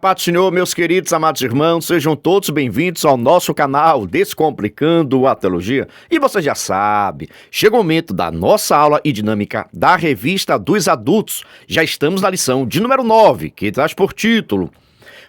paz do Senhor, meus queridos amados irmãos, sejam todos bem-vindos ao nosso canal Descomplicando a Teologia. E você já sabe, chega o momento da nossa aula e dinâmica da Revista dos Adultos. Já estamos na lição de número 9, que traz por título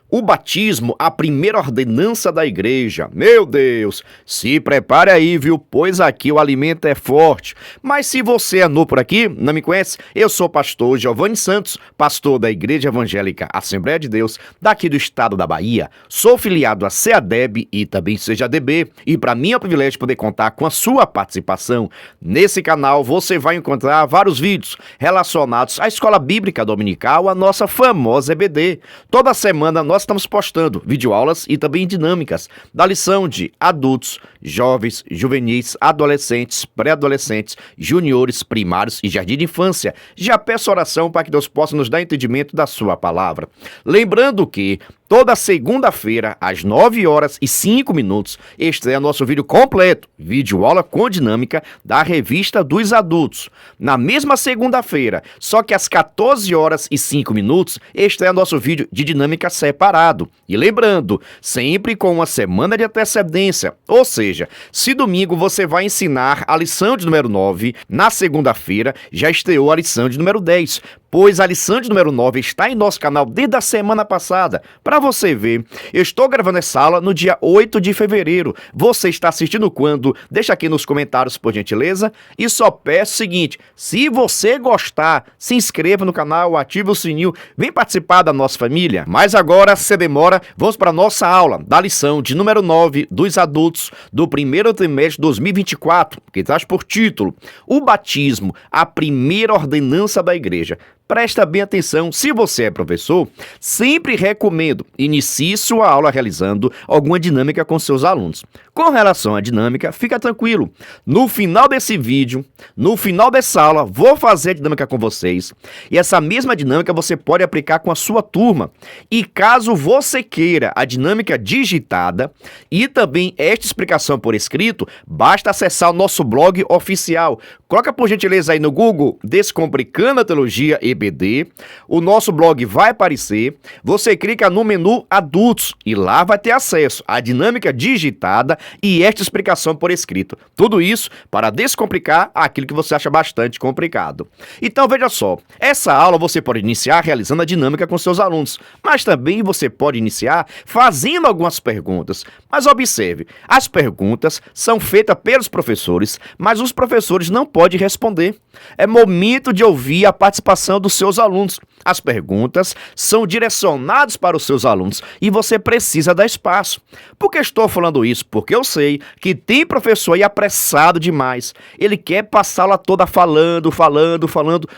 O Batismo, a primeira ordenança da igreja. Meu Deus, se prepare aí, viu? Pois aqui o alimento é forte. Mas se você é novo por aqui, não me conhece, eu sou o pastor Giovanni Santos, pastor da Igreja Evangélica Assembleia de Deus, daqui do estado da Bahia. Sou filiado a CEADEB e também CEADB. E para mim é um privilégio poder contar com a sua participação. Nesse canal você vai encontrar vários vídeos relacionados à escola bíblica dominical, a nossa famosa EBD. Toda semana nós estamos postando videoaulas e também dinâmicas da lição de adultos, jovens, juvenis, adolescentes, pré-adolescentes, juniores, primários e jardim de infância. Já peço oração para que Deus possa nos dar entendimento da sua palavra. Lembrando que toda segunda-feira, às 9h05, estreia nosso vídeo completo, videoaula com dinâmica da Revista dos Adultos. Na mesma segunda-feira, só que às 14h05, estreia nosso vídeo de dinâmica separado. E lembrando, sempre com uma semana de antecedência, ou seja, se domingo você vai ensinar a lição de número 9, na segunda-feira já estreou a lição de número 10, pois a lição de número 9 está em nosso canal desde a semana passada. Para você ver, eu estou gravando essa aula no dia 8 de fevereiro. Você está assistindo quando? Deixa aqui nos comentários, por gentileza. E só peço o seguinte, se você gostar, se inscreva no canal, ative o sininho, vem participar da nossa família. Mas agora, sem demora, vamos para a nossa aula da lição de número 9 dos adultos do primeiro trimestre de 2024, que traz por título O Batismo, a primeira ordenança da igreja. Presta bem atenção, se você é professor, sempre recomendo inicie sua aula realizando alguma dinâmica com seus alunos. Com relação à dinâmica, fica tranquilo. No final desse vídeo, no final dessa aula, vou fazer a dinâmica com vocês. E essa mesma dinâmica você pode aplicar com a sua turma. E caso você queira a dinâmica digitada e também esta explicação por escrito, basta acessar o nosso blog oficial. Coloca por gentileza aí no Google Descomplicando a Teologia EBD, o nosso blog vai aparecer, você clica no menu Adultos e lá vai ter acesso à dinâmica digitada e esta explicação por escrito. Tudo isso para descomplicar aquilo que você acha bastante complicado. Então veja só, essa aula você pode iniciar realizando a dinâmica com seus alunos, mas também você pode iniciar fazendo algumas perguntas. Mas observe, as perguntas são feitas pelos professores, mas os professores não podem responder. É momento de ouvir a participação dos seus alunos. As perguntas são direcionadas para os seus alunos e você precisa dar espaço. Por que estou falando isso? Porque eu sei que tem professor aí apressado demais. Ele quer passar a aula toda falando.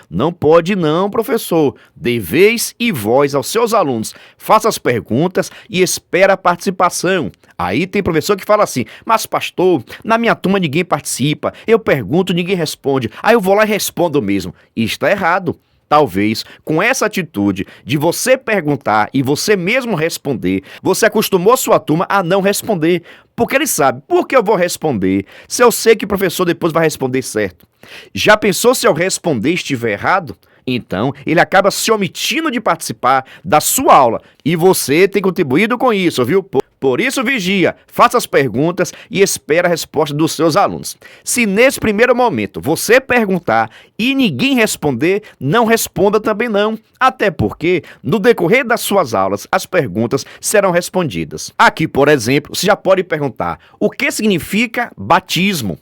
Não pode não, professor. Dê vez e voz aos seus alunos. Faça as perguntas e espera a participação. Aí tem professor que fala assim, mas pastor, na minha turma ninguém participa, eu pergunto, ninguém responde, aí eu vou lá e respondo mesmo. Isso está errado. Talvez, com essa atitude de você perguntar e você mesmo responder, você acostumou sua turma a não responder. Porque ele sabe, por que eu vou responder se eu sei que o professor depois vai responder certo? Já pensou se eu responder e estiver errado? Então, ele acaba se omitindo de participar da sua aula. E você tem contribuído com isso, viu? Por isso, vigia, faça as perguntas e espere a resposta dos seus alunos. Se nesse primeiro momento você perguntar e ninguém responder, não responda também não. Até porque, no decorrer das suas aulas, as perguntas serão respondidas. Aqui, por exemplo, você já pode perguntar, o que significa batismo?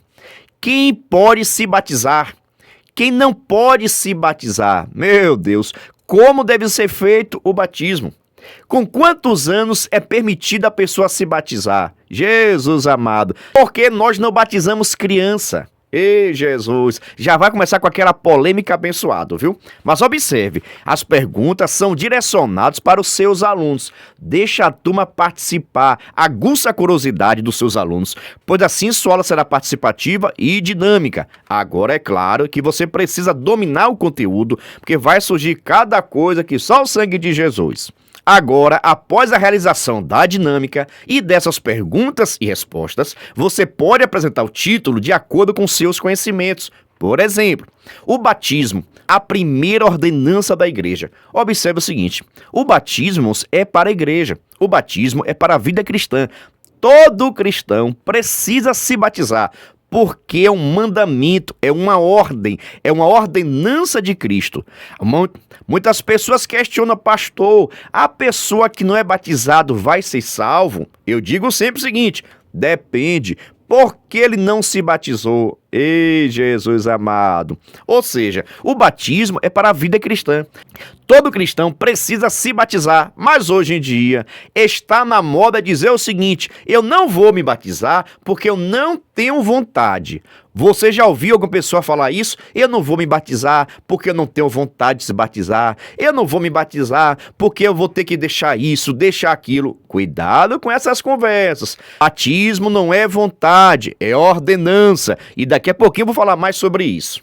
Quem pode se batizar? Quem não pode se batizar? Meu Deus, como deve ser feito o batismo? Com quantos anos é permitido a pessoa se batizar? Jesus amado, por que nós não batizamos criança? Ei, Jesus, já vai começar com aquela polêmica abençoada, viu? Mas observe, as perguntas são direcionadas para os seus alunos. Deixa a turma participar, aguça a curiosidade dos seus alunos, pois assim sua aula será participativa e dinâmica. Agora é claro que você precisa dominar o conteúdo, porque vai surgir cada coisa que só o sangue de Jesus. Agora, após a realização da dinâmica e dessas perguntas e respostas, você pode apresentar o título de acordo com seus conhecimentos. Por exemplo, o batismo, a primeira ordenança da igreja. Observe o seguinte, o batismo é para a igreja, o batismo é para a vida cristã. Todo cristão precisa se batizar, porque é um mandamento, é uma ordem, é uma ordenança de Cristo. Muitas pessoas questionam, pastor, a pessoa que não é batizado vai ser salvo? Eu digo sempre o seguinte, depende. Por que ele não se batizou? Ei, Jesus amado! Ou seja, o batismo é para a vida cristã. Todo cristão precisa se batizar, mas hoje em dia está na moda dizer o seguinte, eu não vou me batizar porque eu não tenho vontade. Você já ouviu alguma pessoa falar isso? Eu não vou me batizar porque eu não tenho vontade de se batizar. Eu não vou me batizar porque eu vou ter que deixar isso, deixar aquilo. Cuidado com essas conversas. Batismo não é vontade, é ordenança. E daqui a pouquinho eu vou falar mais sobre isso.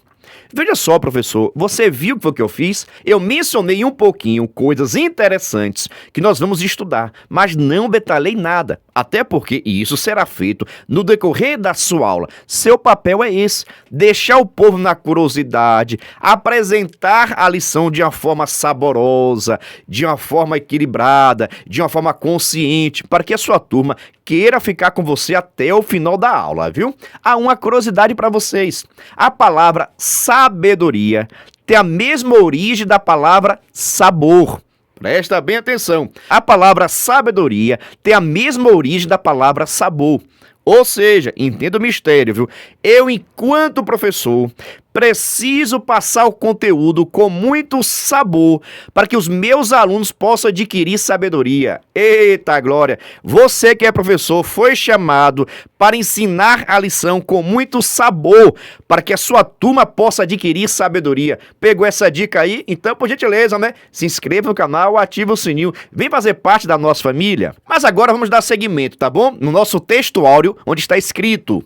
Veja só, professor, você viu o que foi que eu fiz? Eu mencionei um pouquinho coisas interessantes que nós vamos estudar, mas não detalhei nada, até porque isso será feito no decorrer da sua aula. Seu papel é esse, deixar o povo na curiosidade, apresentar a lição de uma forma saborosa, de uma forma equilibrada, de uma forma consciente, para que a sua turma queira ficar com você até o final da aula, viu? Há uma curiosidade para vocês. A palavra sabedoria tem a mesma origem da palavra sabor. Presta bem atenção. A palavra sabedoria tem a mesma origem da palavra sabor. Ou seja, entenda o mistério, viu? Eu, enquanto professor, preciso passar o conteúdo com muito sabor para que os meus alunos possam adquirir sabedoria. Eita glória! Você que é professor foi chamado para ensinar a lição com muito sabor para que a sua turma possa adquirir sabedoria. Pegou essa dica aí? Então, por gentileza, né? Se inscreva no canal, ativa o sininho, vem fazer parte da nossa família. Mas agora vamos dar seguimento, tá bom? No nosso texto áureo, onde está escrito: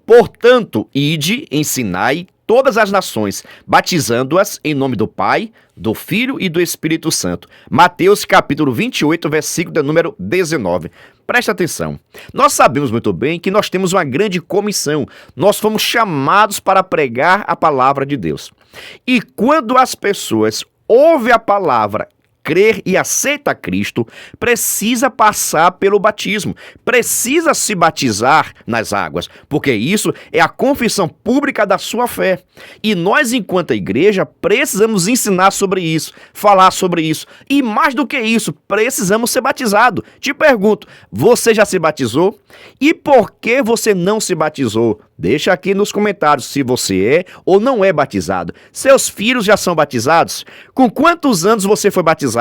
portanto, ide, ensinai todas as nações, batizando-as em nome do Pai, do Filho e do Espírito Santo. Mateus capítulo 28, versículo de número 19. Presta atenção. Nós sabemos muito bem que nós temos uma grande comissão. Nós fomos chamados para pregar a palavra de Deus. E quando as pessoas ouvem a palavra, crer e aceita Cristo, precisa passar pelo batismo, precisa se batizar nas águas, porque isso é a confissão pública da sua fé. E nós, enquanto igreja, precisamos ensinar sobre isso, falar sobre isso. E mais do que isso, precisamos ser batizados. Te pergunto, você já se batizou? E por que você não se batizou? Deixa aqui nos comentários se você é ou não é batizado. Seus filhos já são batizados? Com quantos anos você foi batizado?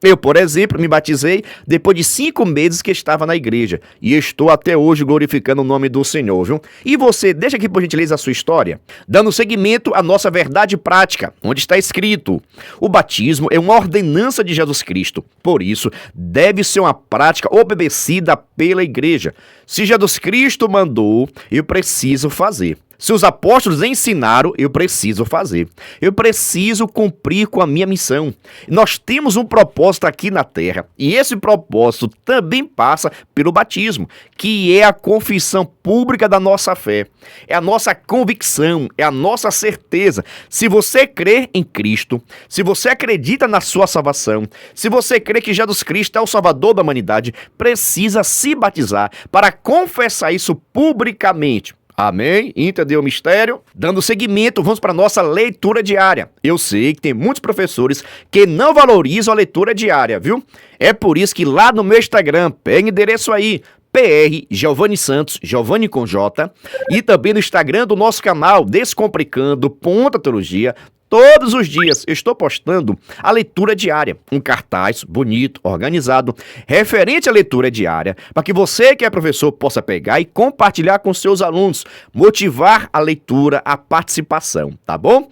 Eu, por exemplo, me batizei depois de 5 meses que estava na igreja. E estou até hoje glorificando o nome do Senhor, viu? E você, deixa aqui por gentileza a sua história. Dando seguimento à nossa verdade prática, onde está escrito: o batismo é uma ordenança de Jesus Cristo. Por isso, deve ser uma prática obedecida pela igreja. Se Jesus Cristo mandou, eu preciso fazer. Se os apóstolos ensinaram, eu preciso fazer. Eu preciso cumprir com a minha missão. Nós temos um propósito aqui na terra. E esse propósito também passa pelo batismo, que é a confissão pública da nossa fé. É a nossa convicção, é a nossa certeza. Se você crê em Cristo, se você acredita na sua salvação, se você crê que Jesus Cristo é o Salvador da humanidade, precisa se batizar para confessar isso publicamente. Amém? Entendeu o mistério? Dando seguimento, vamos para a nossa leitura diária. Eu sei que tem muitos professores que não valorizam a leitura diária, viu? É por isso que lá no meu Instagram, pega o endereço aí, PR Giovanni Santos, Giovanni com J, e também no Instagram do nosso canal, Descomplicando.teologia. Todos os dias eu estou postando a leitura diária, um cartaz bonito, organizado, referente à leitura diária, para que você que é professor possa pegar e compartilhar com seus alunos, motivar a leitura, a participação, tá bom?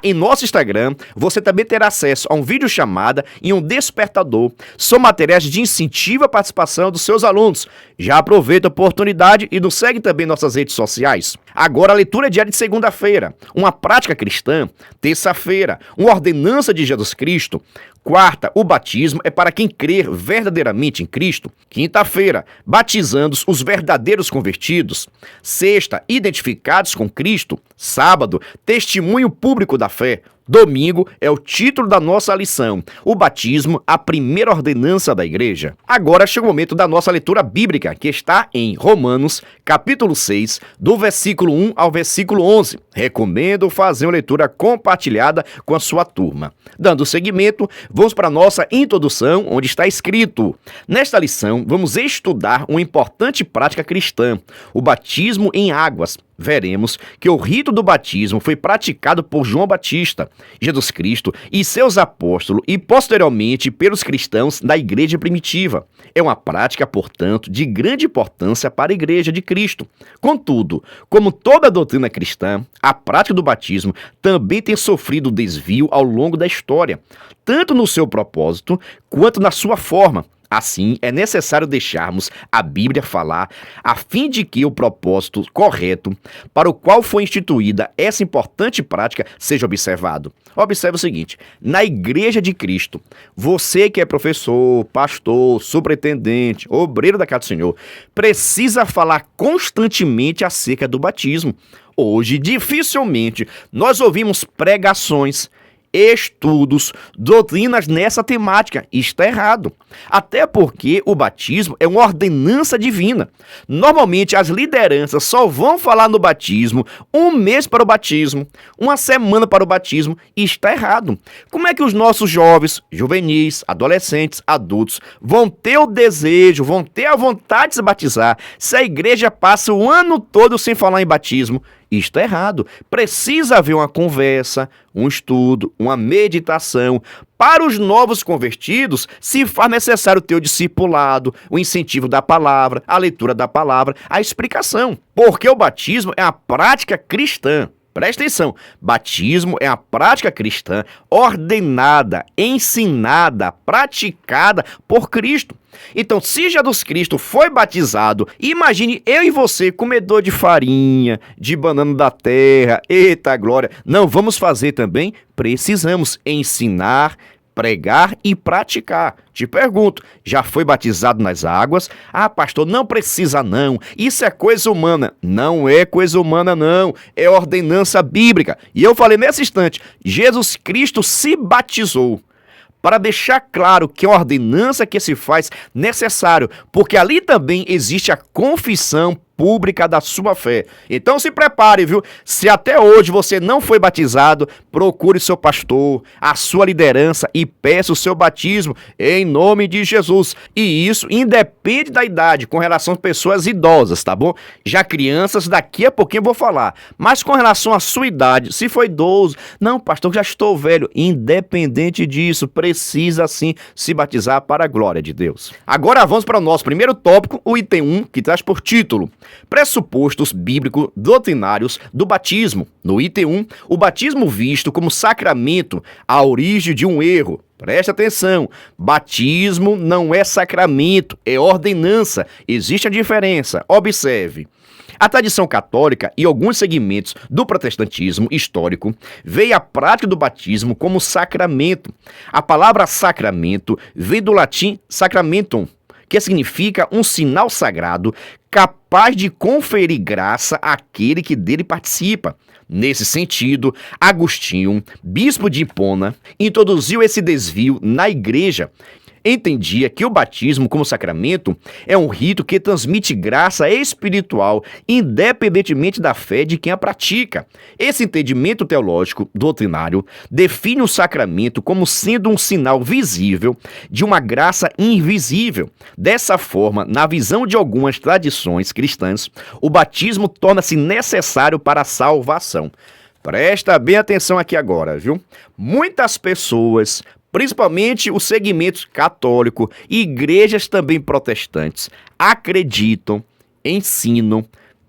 Em nosso Instagram, você também terá acesso a um vídeo chamada e um despertador. São materiais de incentivo à participação dos seus alunos. Já aproveita a oportunidade e nos segue também em nossas redes sociais. Agora a leitura diária de segunda-feira, uma prática cristã, texto terça-feira, uma ordenança de Jesus Cristo. Quarta, o batismo é para quem crer verdadeiramente em Cristo. Quinta-feira, batizando os verdadeiros convertidos. Sexta, identificados com Cristo. Sábado, testemunho público da fé. Domingo é o título da nossa lição, o batismo, a primeira ordenança da igreja. Agora chega o momento da nossa leitura bíblica, que está em Romanos, capítulo 6, do versículo 1 ao versículo 11. Recomendo fazer uma leitura compartilhada com a sua turma. Dando seguimento, vamos para a nossa introdução, onde está escrito: nesta lição, vamos estudar uma importante prática cristã, o batismo em águas. Veremos que o rito do batismo foi praticado por João Batista, Jesus Cristo e seus apóstolos e posteriormente pelos cristãos da igreja primitiva. É uma prática, portanto, de grande importância para a igreja de Cristo. Contudo, como toda doutrina cristã, a prática do batismo também tem sofrido desvio ao longo da história, tanto no seu propósito quanto na sua forma. Assim, é necessário deixarmos a Bíblia falar, a fim de que o propósito correto para o qual foi instituída essa importante prática seja observado. Observe o seguinte: na Igreja de Cristo, você que é professor, pastor, superintendente, obreiro da casa do Senhor, precisa falar constantemente acerca do batismo. Hoje, dificilmente, nós ouvimos pregações, estudos, doutrinas nessa temática. Está errado. Até porque o batismo é uma ordenança divina. Normalmente as lideranças só vão falar no batismo um mês para o batismo, uma semana para o batismo. Está errado. Como é que os nossos jovens, juvenis, adolescentes, adultos vão ter o desejo, vão ter a vontade de se batizar se a igreja passa o ano todo sem falar em batismo? Isto é errado. Precisa haver uma conversa, um estudo, uma meditação. Para os novos convertidos, se faz necessário ter o discipulado, o incentivo da palavra, a leitura da palavra, a explicação. Porque o batismo é a prática cristã. Presta atenção, batismo é a prática cristã ordenada, ensinada, praticada por Cristo. Então, se Jesus Cristo foi batizado, imagine eu e você, comedor de farinha, de banana da terra, eita glória, não vamos fazer também? Precisamos ensinar, pregar e praticar. Te pergunto, já foi batizado nas águas? Ah, pastor, não precisa não. Isso é coisa humana. Não é coisa humana não. É ordenança bíblica. E eu falei nesse instante, Jesus Cristo se batizou para deixar claro que é uma ordenança que se faz necessário, porque ali também existe a confissão pública da sua fé. Então se prepare, viu? Se até hoje você não foi batizado, procure seu pastor, a sua liderança e peça o seu batismo em nome de Jesus. E isso independe da idade, com relação a pessoas idosas, tá bom? Já crianças, daqui a pouquinho eu vou falar. Mas com relação à sua idade, se foi idoso, não, pastor, já estou velho. Independente disso, precisa sim se batizar para a glória de Deus. Agora vamos para o nosso primeiro tópico, o item 1, que traz por título: pressupostos bíblicos doutrinários do batismo. No item 1, o batismo visto como sacramento, a origem de um erro. Preste atenção, batismo não é sacramento, é ordenança. Existe a diferença. Observe. A tradição católica e alguns segmentos do protestantismo histórico veem a prática do batismo como sacramento. A palavra sacramento vem do latim sacramentum, que significa um sinal sagrado capaz de conferir graça àquele que dele participa. Nesse sentido, Agostinho, bispo de Hipona, introduziu esse desvio na igreja. Entendia que o batismo como sacramento é um rito que transmite graça espiritual, independentemente da fé de quem a pratica. Esse entendimento teológico doutrinário define o sacramento como sendo um sinal visível de uma graça invisível. Dessa forma, na visão de algumas tradições cristãs, o batismo torna-se necessário para a salvação. Presta bem atenção aqui agora, viu? Muitas pessoas, principalmente o segmento católico e igrejas também protestantes, acreditam, ensinam,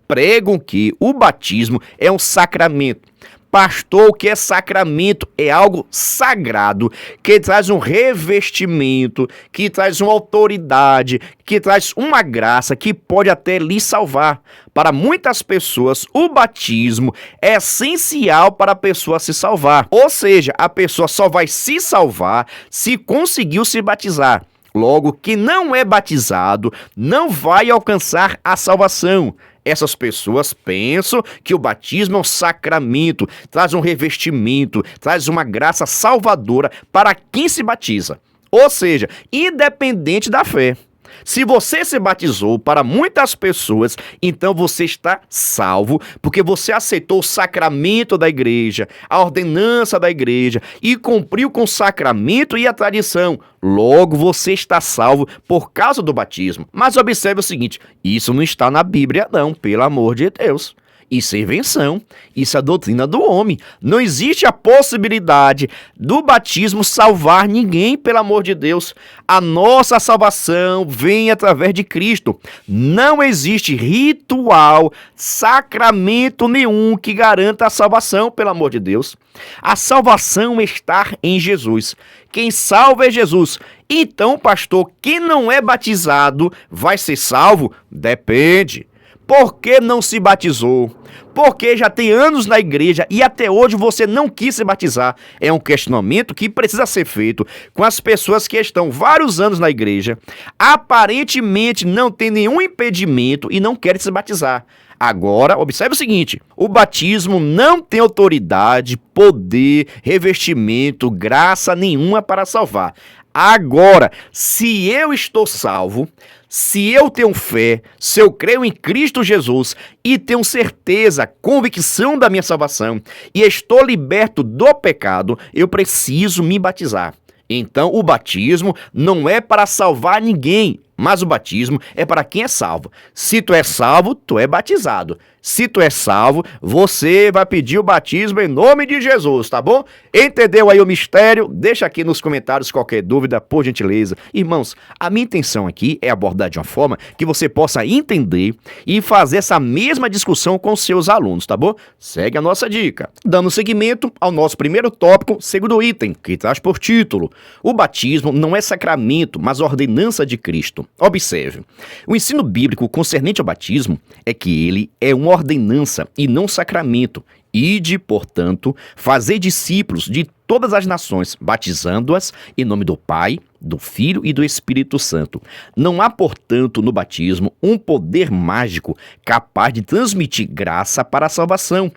pregam que o batismo é um sacramento. Pastor, o que é sacramento? É algo sagrado, que traz um revestimento, que traz uma autoridade, que traz uma graça que pode até lhe salvar. Para muitas pessoas, o batismo é essencial para a pessoa se salvar. Ou seja, a pessoa só vai se salvar se conseguiu se batizar. Logo, quem não é batizado não vai alcançar a salvação. Essas pessoas pensam que o batismo é um sacramento, traz um revestimento, traz uma graça salvadora para quem se batiza. Ou seja, independente da fé. Se você se batizou, para muitas pessoas, então você está salvo, porque você aceitou o sacramento da igreja, a ordenança da igreja, e cumpriu com o sacramento e a tradição. Logo, você está salvo por causa do batismo. Mas observe o seguinte, isso não está na Bíblia não, pelo amor de Deus. Isso é invenção, isso é a doutrina do homem. Não existe a possibilidade do batismo salvar ninguém, pelo amor de Deus. A nossa salvação vem através de Cristo. Não existe ritual, sacramento nenhum que garanta a salvação, pelo amor de Deus. A salvação está em Jesus. Quem salva é Jesus. Então, pastor, quem não é batizado vai ser salvo? Depende. Por que não se batizou? Porque já tem anos na igreja e até hoje você não quis se batizar. É um questionamento que precisa ser feito com as pessoas que estão vários anos na igreja, aparentemente não tem nenhum impedimento e não querem se batizar. Agora, observe o seguinte, o batismo não tem autoridade, poder, revestimento, graça nenhuma para salvar. Agora, se eu estou salvo, se eu tenho fé, se eu creio em Cristo Jesus e tenho certeza, convicção da minha salvação e estou liberto do pecado, eu preciso me batizar. Então, o batismo não é para salvar ninguém, mas o batismo é para quem é salvo. Se tu é salvo, tu é batizado. Se tu é salvo, você vai pedir o batismo em nome de Jesus, tá bom? Entendeu aí o mistério? Deixa aqui nos comentários qualquer dúvida, por gentileza. Irmãos, a minha intenção aqui é abordar de uma forma que você possa entender e fazer essa mesma discussão com seus alunos, tá bom? Segue a nossa dica. Dando seguimento ao nosso primeiro tópico, segundo item, que traz por título: o batismo não é sacramento, mas ordenança de Cristo. Observe, o ensino bíblico concernente ao batismo é que ele é uma ordenança e não sacramento. Ide, portanto, fazer discípulos de todas as nações, batizando-as em nome do Pai, do Filho e do Espírito Santo. Não há, portanto, no batismo um poder mágico capaz de transmitir graça para a salvação.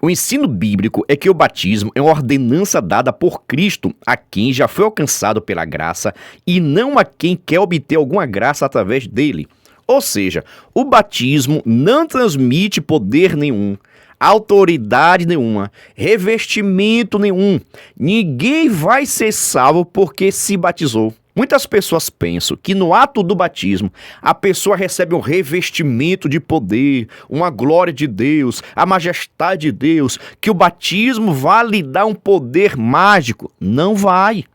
O ensino bíblico é que o batismo é uma ordenança dada por Cristo a quem já foi alcançado pela graça e não a quem quer obter alguma graça através dele. Ou seja, o batismo não transmite poder nenhum, autoridade nenhuma, revestimento nenhum. Ninguém vai ser salvo porque se batizou. Muitas pessoas pensam que no ato do batismo a pessoa recebe um revestimento de poder, uma glória de Deus, a majestade de Deus, que o batismo vai lhe dar um poder mágico. Não vai.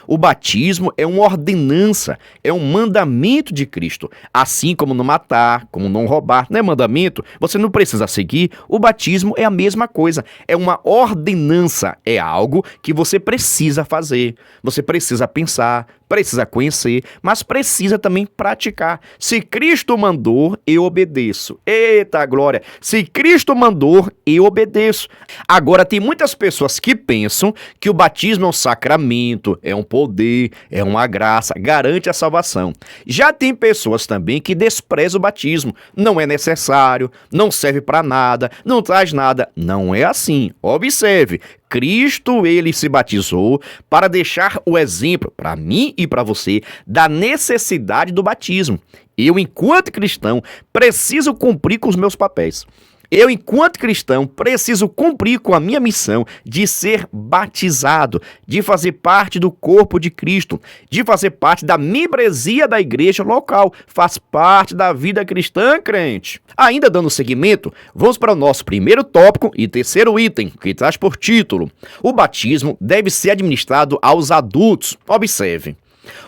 O batismo é uma ordenança, é um mandamento de Cristo. Assim como não matar, como não roubar, não é mandamento? Você não precisa seguir. O batismo é a mesma coisa. É uma ordenança, é algo que você precisa fazer. Você precisa pensar, precisa conhecer, mas precisa também praticar. Se Cristo mandou, eu obedeço. Eita glória! Se Cristo mandou, eu obedeço. Agora, tem muitas pessoas que pensam que o batismo é um sacramento, é um poder, é uma graça, garante a salvação. Já tem pessoas também que desprezam o batismo. Não é necessário, não serve para nada, não traz nada. Não é assim. Observe. Cristo, ele se batizou para deixar o exemplo para mim e para você da necessidade do batismo. Eu, enquanto cristão, preciso cumprir com os meus papéis. Eu, enquanto cristão, preciso cumprir com a minha missão de ser batizado, de fazer parte do corpo de Cristo, de fazer parte da membresia da igreja local, faz parte da vida cristã, crente. Ainda dando seguimento, vamos para o nosso primeiro tópico e terceiro item, que traz por título: o batismo deve ser administrado aos adultos. Observe.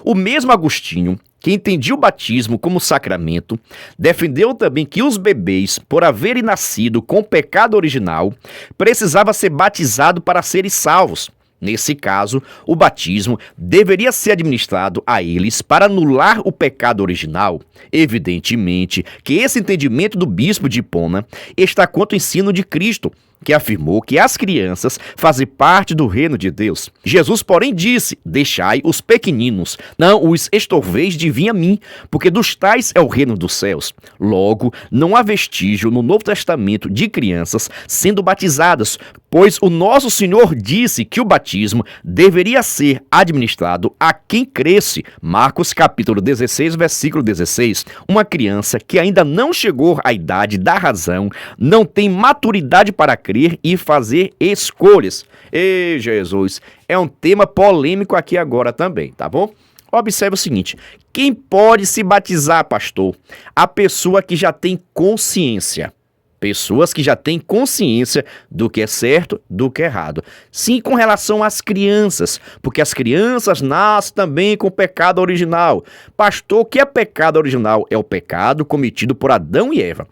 O mesmo Agostinho, que entendia o batismo como sacramento, defendeu também que os bebês, por haverem nascido com o pecado original, precisavam ser batizados para serem salvos. Nesse caso, o batismo deveria ser administrado a eles para anular o pecado original. Evidentemente que esse entendimento do bispo de Hipona está contra o ensino de Cristo, que afirmou que as crianças fazem parte do reino de Deus. Jesus, porém, disse: deixai os pequeninos, não os estorveis de vir a mim, porque dos tais é o reino dos céus. Logo, não há vestígio no Novo Testamento de crianças sendo batizadas, pois o nosso Senhor disse que o batismo deveria ser administrado a quem cresce. Marcos capítulo 16, versículo 16. Uma criança que ainda não chegou à idade da razão, não tem maturidade para crer e fazer escolhas. Ei, Jesus, é um tema polêmico aqui agora também, tá bom? Observe o seguinte: quem pode se batizar, pastor? A pessoa que já tem consciência. Pessoas que já têm consciência do que é certo, do que é errado. Sim, com relação às crianças, porque as crianças nascem também com o pecado original. Pastor, o que é pecado original? É o pecado cometido por Adão e Eva.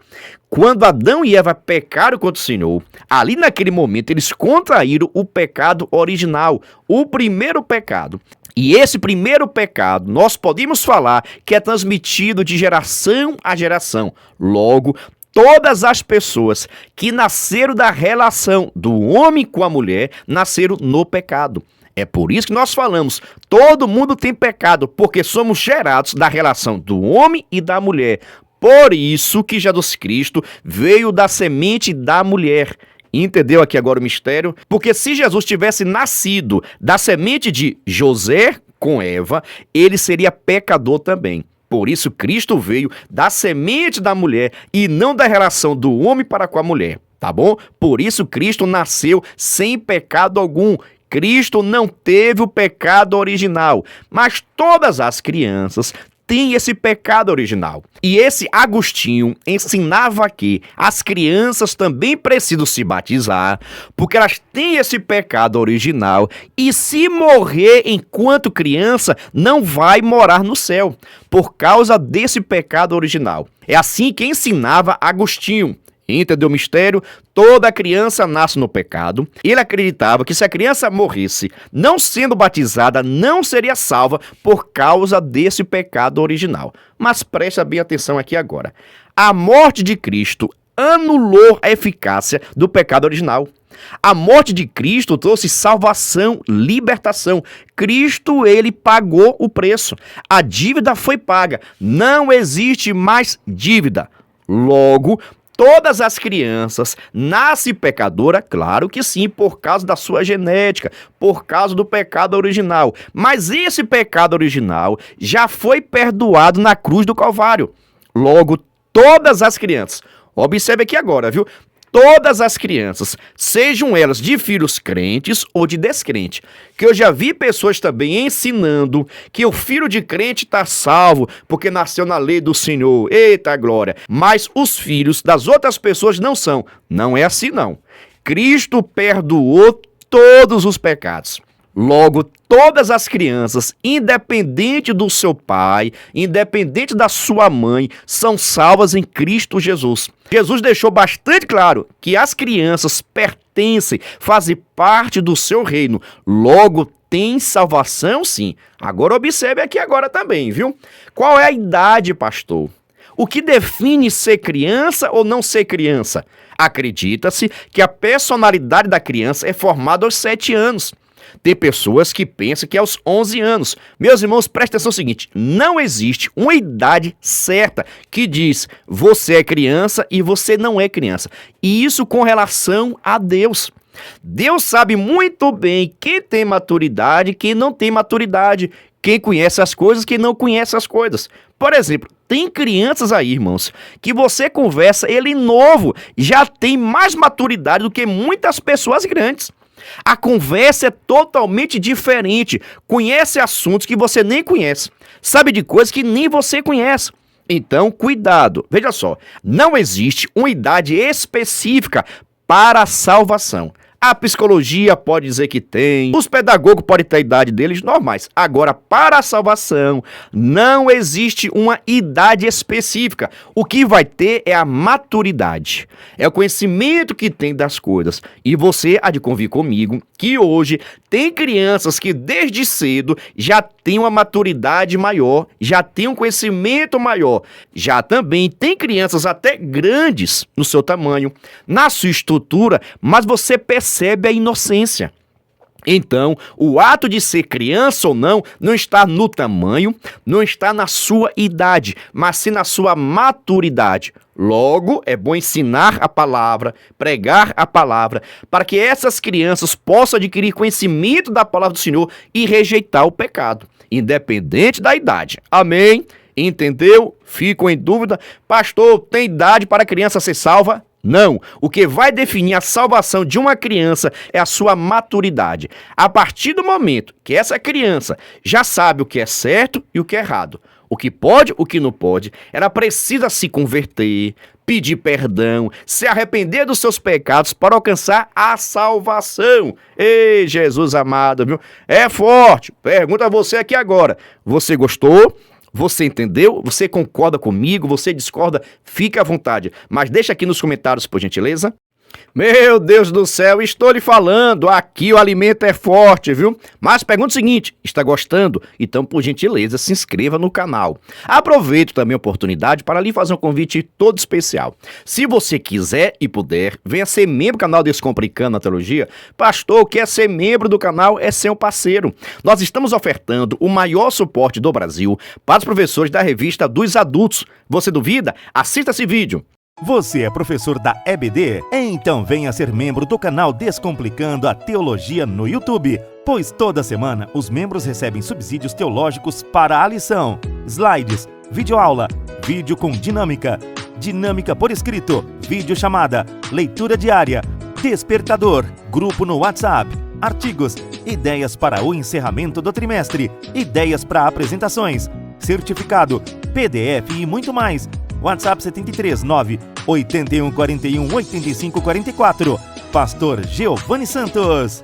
Quando Adão e Eva pecaram contra o Senhor, ali naquele momento eles contraíram o pecado original, o primeiro pecado. E esse primeiro pecado, nós podemos falar que é transmitido de geração a geração. Logo, todas as pessoas que nasceram da relação do homem com a mulher, nasceram no pecado. É por isso que nós falamos, todo mundo tem pecado, porque somos gerados da relação do homem e da mulher. Por isso que Jesus Cristo veio da semente da mulher. Entendeu aqui agora o mistério? Porque se Jesus tivesse nascido da semente de José com Eva, ele seria pecador também. Por isso Cristo veio da semente da mulher e não da relação do homem para com a mulher, tá bom? Por isso Cristo nasceu sem pecado algum. Cristo não teve o pecado original, mas todas as crianças têm esse pecado original. E esse Agostinho ensinava que as crianças também precisam se batizar, porque elas têm esse pecado original, e se morrer enquanto criança, não vai morar no céu, por causa desse pecado original. É assim que ensinava Agostinho. Entendeu o mistério? Toda criança nasce no pecado. Ele acreditava que se a criança morresse não sendo batizada, não seria salva por causa desse pecado original. Mas presta bem atenção aqui agora. A morte de Cristo anulou a eficácia do pecado original. A morte de Cristo trouxe salvação, libertação. Cristo, ele pagou o preço. A dívida foi paga. Não existe mais dívida. Logo, todas as crianças nascem pecadora? Claro que sim, por causa da sua genética, por causa do pecado original. Mas esse pecado original já foi perdoado na cruz do Calvário. Logo, todas as crianças, observe aqui agora, viu? Todas as crianças, sejam elas de filhos crentes ou de descrente, que eu já vi pessoas também ensinando que o filho de crente está salvo porque nasceu na lei do Senhor, eita glória, mas os filhos das outras pessoas não são. Não é assim não. Cristo perdoou todos os pecados. Logo, todas as crianças, independente do seu pai, independente da sua mãe, são salvas em Cristo Jesus. Jesus deixou bastante claro que as crianças pertencem, fazem parte do seu reino. Logo, tem salvação sim. Agora observe aqui agora também, viu? Qual é a idade, pastor? O que define ser criança ou não ser criança? Acredita-se que a personalidade da criança é formada aos 7 anos. Tem pessoas que pensam que é aos 11 anos. Meus irmãos, prestem atenção no seguinte: não existe uma idade certa que diz você é criança e você não é criança. E isso com relação a Deus. Deus sabe muito bem quem tem maturidade e quem não tem maturidade. Quem conhece as coisas, quem não conhece as coisas. Por exemplo, tem crianças aí, irmãos, que você conversa, ele novo, já tem mais maturidade do que muitas pessoas grandes. A conversa é totalmente diferente, conhece assuntos que você nem conhece, sabe de coisas que nem você conhece. Então, cuidado. Veja só, não existe uma idade específica para a salvação. A psicologia pode dizer que tem, os pedagogos podem ter a idade deles normais. Agora, para a salvação, não existe uma idade específica. O que vai ter é a maturidade, é o conhecimento que tem das coisas. E você há de convir comigo que hoje tem crianças que desde cedo já têm uma maturidade maior, já têm um conhecimento maior. Já também tem crianças até grandes no seu tamanho, na sua estrutura, mas você percebe a inocência. Então, o ato de ser criança ou não está no tamanho, não está na sua idade, mas sim na sua maturidade. Logo, é bom ensinar a palavra, pregar a palavra, para que essas crianças possam adquirir conhecimento da palavra do Senhor e rejeitar o pecado, independente da idade. Amém? Entendeu? Ficam em dúvida? Pastor, tem idade para a criança ser salva? Não. O que vai definir a salvação de uma criança é a sua maturidade. A partir do momento que essa criança já sabe o que é certo e o que é errado, o que pode, o que não pode, ela precisa se converter, pedir perdão, se arrepender dos seus pecados para alcançar a salvação. Ei, Jesus amado, viu? É forte. Pergunta a você aqui agora. Você gostou? Você entendeu? Você concorda comigo? Você discorda? Fique à vontade. Mas deixa aqui nos comentários, por gentileza. Meu Deus do céu, estou lhe falando, aqui o alimento é forte, viu? Mas pergunta o seguinte, está gostando? Então, por gentileza, se inscreva no canal. Aproveito também a oportunidade para lhe fazer um convite todo especial. Se você quiser e puder, venha ser membro do canal Descomplicando a Teologia. Pastor, quer ser membro do canal é ser um parceiro. Nós estamos ofertando o maior suporte do Brasil para os professores da revista dos adultos. Você duvida? Assista esse vídeo. Você é professor da EBD? Então venha ser membro do canal Descomplicando a Teologia no YouTube, pois toda semana os membros recebem subsídios teológicos para a lição, slides, videoaula, vídeo com dinâmica, dinâmica por escrito, videochamada, leitura diária, despertador, grupo no WhatsApp, artigos, ideias para o encerramento do trimestre, ideias para apresentações, certificado, PDF e muito mais. WhatsApp 73 9 81 41 85 44. Pastor Giovanni Santos.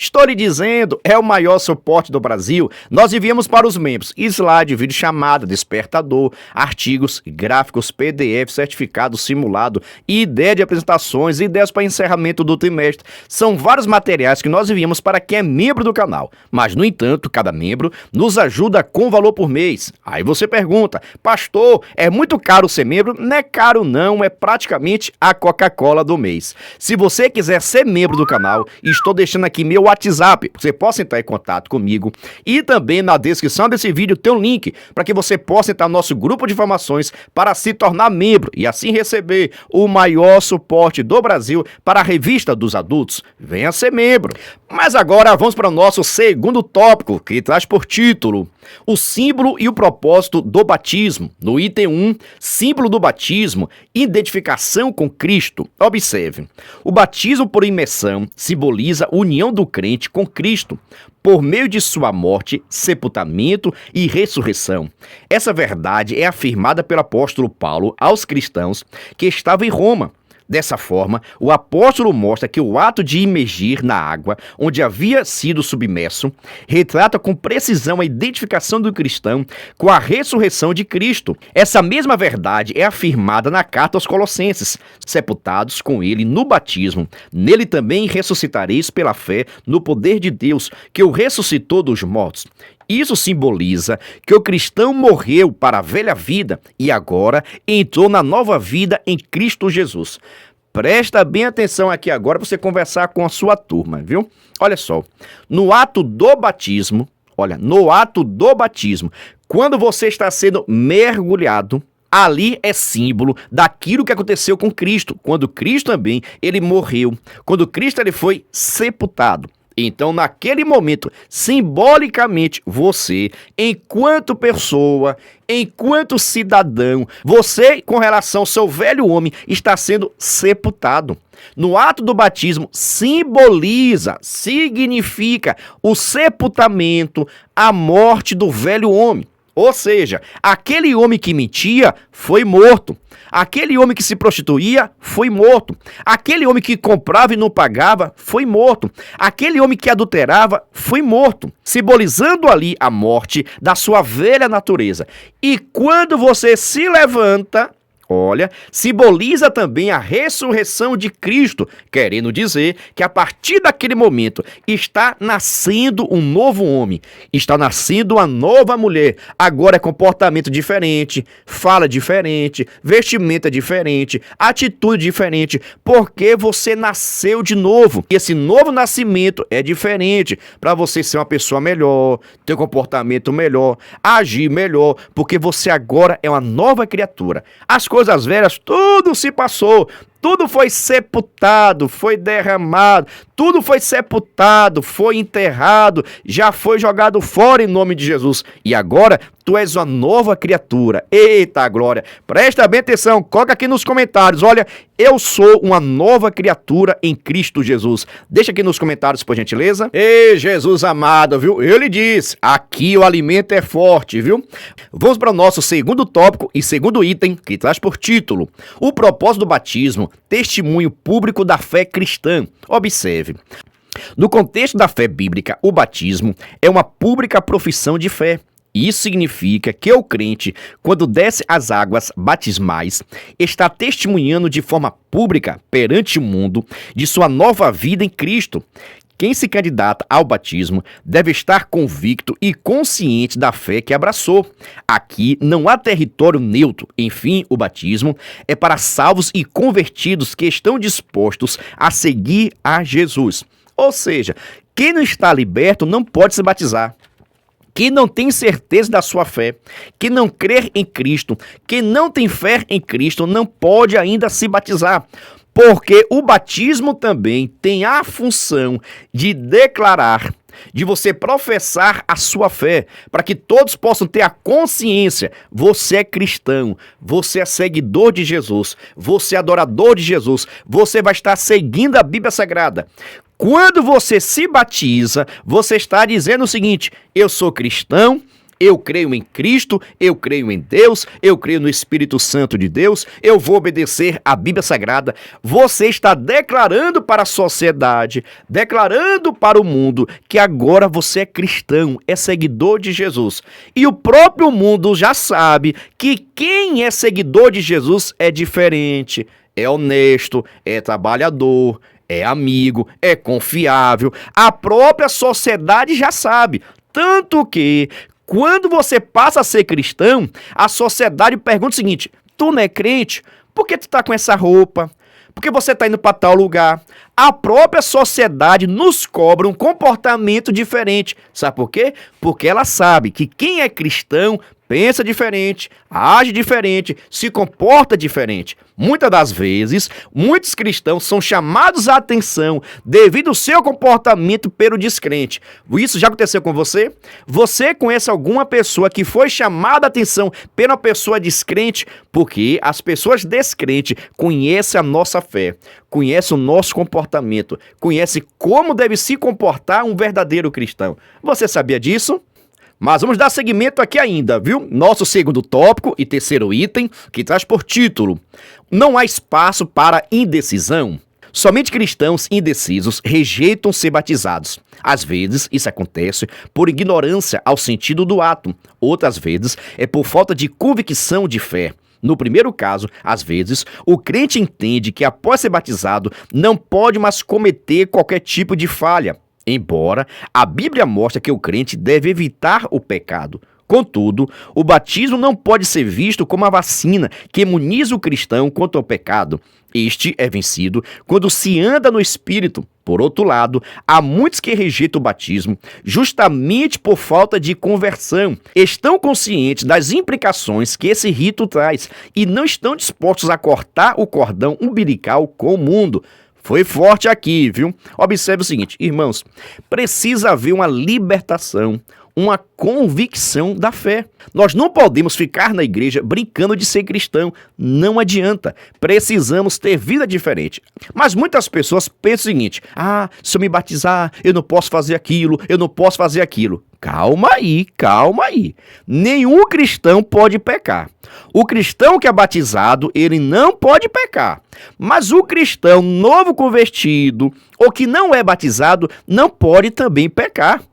Estou lhe dizendo, é o maior suporte do Brasil. Nós enviamos para os membros slide, vídeo chamada, despertador, artigos, gráficos, PDF, certificado, simulado, ideia de apresentações, ideias para encerramento do trimestre. São vários materiais que nós enviamos para quem é membro do canal. Mas, no entanto, cada membro nos ajuda com valor por mês. Aí você pergunta, pastor, é muito caro ser membro? Não é caro não, é praticamente a Coca-Cola do mês. Se você quiser ser membro do canal, estou deixando aqui meu WhatsApp, você possa entrar em contato comigo, e também na descrição desse vídeo tem um link para que você possa entrar no nosso grupo de informações para se tornar membro e assim receber o maior suporte do Brasil para a revista dos adultos. Venha ser membro. Mas agora vamos para o nosso segundo tópico, que traz por título o símbolo e o propósito do batismo. No item 1, símbolo do batismo, identificação com Cristo. Observe, o batismo por imersão simboliza a união do crente com Cristo, por meio de sua morte, sepultamento e ressurreição. Essa verdade é afirmada pelo apóstolo Paulo aos cristãos que estavam em Roma. Dessa forma, o apóstolo mostra que o ato de imergir na água, onde havia sido submerso, retrata com precisão a identificação do cristão com a ressurreição de Cristo. Essa mesma verdade é afirmada na carta aos Colossenses: sepultados com ele no batismo, nele também ressuscitareis pela fé no poder de Deus, que o ressuscitou dos mortos. Isso simboliza que o cristão morreu para a velha vida e agora entrou na nova vida em Cristo Jesus. Presta bem atenção aqui agora para você conversar com a sua turma, viu? Olha só, no ato do batismo, quando você está sendo mergulhado, ali é símbolo daquilo que aconteceu com Cristo, quando Cristo também ele morreu, quando Cristo ele foi sepultado. Então, naquele momento, simbolicamente, você, enquanto pessoa, enquanto cidadão, você, com relação ao seu velho homem, está sendo sepultado. No ato do batismo, significa o sepultamento, a morte do velho homem. Ou seja, aquele homem que mentia foi morto. Aquele homem que se prostituía foi morto. Aquele homem que comprava e não pagava foi morto. Aquele homem que adulterava foi morto, simbolizando ali a morte da sua velha natureza. E quando você se levanta, olha, simboliza também a ressurreição de Cristo, querendo dizer que a partir daquele momento está nascendo um novo homem, está nascendo uma nova mulher. Agora é comportamento diferente, fala diferente, vestimenta diferente, atitude diferente, porque você nasceu de novo. E esse novo nascimento é diferente para você ser uma pessoa melhor, ter um comportamento melhor, agir melhor, porque você agora é uma nova criatura. As coisas velhas, tudo se passou, tudo foi sepultado, foi derramado, tudo foi sepultado, foi enterrado, já foi jogado fora em nome de Jesus. E agora tu és uma nova criatura. Eita glória! Presta bem atenção, coloca aqui nos comentários. Olha, eu sou uma nova criatura em Cristo Jesus. Deixa aqui nos comentários, por gentileza. Ei, Jesus amado, viu? Ele disse, aqui o alimento é forte, viu? Vamos para o nosso segundo tópico e segundo item, que traz por título: o propósito do batismo, testemunho público da fé cristã. Observe. No contexto da fé bíblica, o batismo é uma pública profissão de fé. Isso significa que o crente, quando desce as águas batismais, está testemunhando de forma pública perante o mundo de sua nova vida em Cristo. Quem se candidata ao batismo deve estar convicto e consciente da fé que abraçou. Aqui não há território neutro. Enfim, o batismo é para salvos e convertidos que estão dispostos a seguir a Jesus. Ou seja, quem não está liberto não pode se batizar. Quem não tem certeza da sua fé, quem não crer em Cristo, quem não tem fé em Cristo, não pode ainda se batizar. Porque o batismo também tem a função de declarar, de você professar a sua fé, para que todos possam ter a consciência: você é cristão, você é seguidor de Jesus, você é adorador de Jesus, você vai estar seguindo a Bíblia Sagrada. Quando você se batiza, você está dizendo o seguinte: eu sou cristão, eu creio em Cristo, eu creio em Deus, eu creio no Espírito Santo de Deus, eu vou obedecer à Bíblia Sagrada. Você está declarando para a sociedade, declarando para o mundo que agora você é cristão, é seguidor de Jesus. E o próprio mundo já sabe que quem é seguidor de Jesus é diferente, é honesto, é trabalhador, é amigo, é confiável. A própria sociedade já sabe. Tanto que, quando você passa a ser cristão, a sociedade pergunta o seguinte: tu não é crente? Por que tu tá com essa roupa? Por que você tá indo para tal lugar? A própria sociedade nos cobra um comportamento diferente. Sabe por quê? Porque ela sabe que quem é cristão pensa diferente, age diferente, se comporta diferente. Muitas das vezes, muitos cristãos são chamados à atenção devido ao seu comportamento pelo descrente. Isso já aconteceu com você? Você conhece alguma pessoa que foi chamada a atenção pela pessoa descrente? Porque as pessoas descrentes conhecem a nossa fé, conhecem o nosso comportamento, conhecem como deve se comportar um verdadeiro cristão. Você sabia disso? Mas vamos dar seguimento aqui ainda, viu? Nosso segundo tópico e terceiro item, que traz por título: não há espaço para indecisão. Somente cristãos indecisos rejeitam ser batizados. Às vezes, isso acontece por ignorância ao sentido do ato. Outras vezes, é por falta de convicção de fé. No primeiro caso, às vezes, o crente entende que após ser batizado, não pode mais cometer qualquer tipo de falha. Embora a Bíblia mostre que o crente deve evitar o pecado. Contudo, o batismo não pode ser visto como a vacina que imuniza o cristão contra o pecado. Este é vencido quando se anda no Espírito. Por outro lado, há muitos que rejeitam o batismo justamente por falta de conversão. Estão conscientes das implicações que esse rito traz e não estão dispostos a cortar o cordão umbilical com o mundo. Foi forte aqui, viu? Observe o seguinte, irmãos, precisa haver uma libertação, uma convicção da fé. Nós não podemos ficar na igreja brincando de ser cristão. Não adianta. Precisamos ter vida diferente. Mas muitas pessoas pensam o seguinte: se eu me batizar, eu não posso fazer aquilo, eu não posso fazer aquilo. Calma aí, calma aí. Nenhum cristão pode pecar. O cristão que é batizado, ele não pode pecar. Mas o cristão novo convertido, ou que não é batizado, não pode também pecar.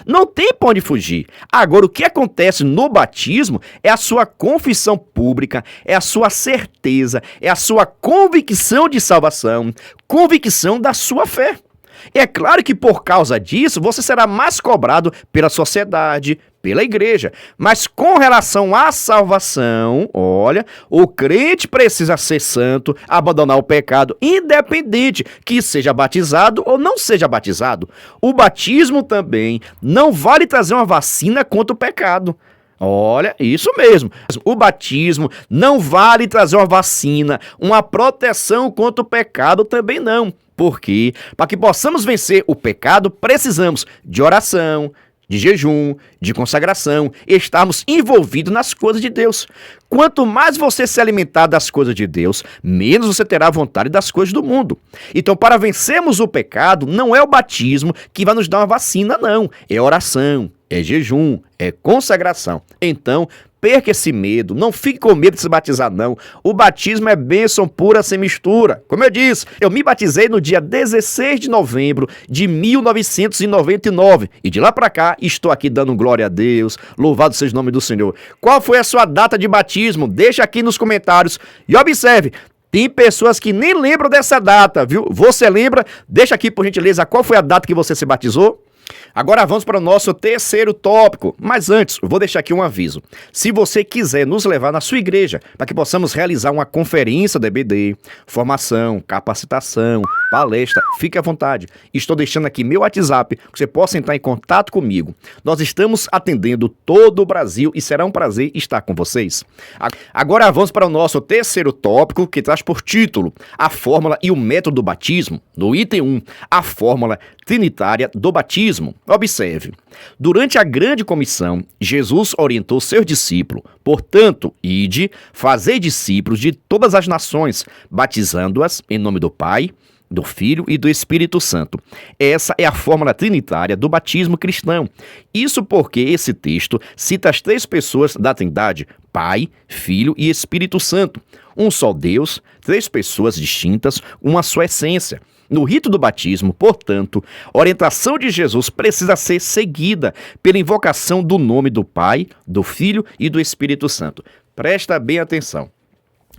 Não tem pra onde fugir. Agora, o que acontece no batismo é a sua confissão pública, é a sua certeza, é a sua convicção de salvação, convicção da sua fé. É claro que por causa disso você será mais cobrado pela sociedade, pela igreja. Mas com relação à salvação, olha, o crente precisa ser santo, abandonar o pecado, independente que seja batizado ou não seja batizado. O batismo também não vale trazer uma vacina contra o pecado. Olha, isso mesmo. O batismo não vale trazer uma vacina, uma proteção contra o pecado também não. Porque, para que possamos vencer o pecado, precisamos de oração, de jejum, de consagração, estarmos envolvidos nas coisas de Deus. Quanto mais você se alimentar das coisas de Deus, menos você terá vontade das coisas do mundo. Então, para vencermos o pecado, não é o batismo que vai nos dar uma vacina, não. É oração, é jejum, é consagração. Então, perca esse medo, não fique com medo de se batizar, não. O batismo é bênção pura sem mistura. Como eu disse, eu me batizei no dia 16 de novembro de 1999 e de lá para cá estou aqui dando glória a Deus, louvado seja o nome do Senhor. Qual foi a sua data de batismo? Deixa aqui nos comentários e observe. Tem pessoas que nem lembram dessa data, viu? Você lembra? Deixa aqui, por gentileza, qual foi a data que você se batizou? Agora vamos para o nosso terceiro tópico, mas antes vou deixar aqui um aviso. Se você quiser nos levar na sua igreja para que possamos realizar uma conferência da EBD, formação, capacitação, palestra, fique à vontade. Estou deixando aqui meu WhatsApp, que você possa entrar em contato comigo. Nós estamos atendendo todo o Brasil e será um prazer estar com vocês. Agora vamos para o nosso terceiro tópico, que traz por título a fórmula e o método do batismo. No item 1, a fórmula trinitária do batismo. Observe, durante a grande comissão, Jesus orientou seus discípulos, portanto, ide, fazei discípulos de todas as nações, batizando-as em nome do Pai, do Filho e do Espírito Santo. Essa é a fórmula trinitária do batismo cristão. Isso porque esse texto cita as três pessoas da Trindade, Pai, Filho e Espírito Santo. Um só Deus, três pessoas distintas, uma só essência. No rito do batismo, portanto, a orientação de Jesus precisa ser seguida pela invocação do nome do Pai, do Filho e do Espírito Santo. Presta bem atenção.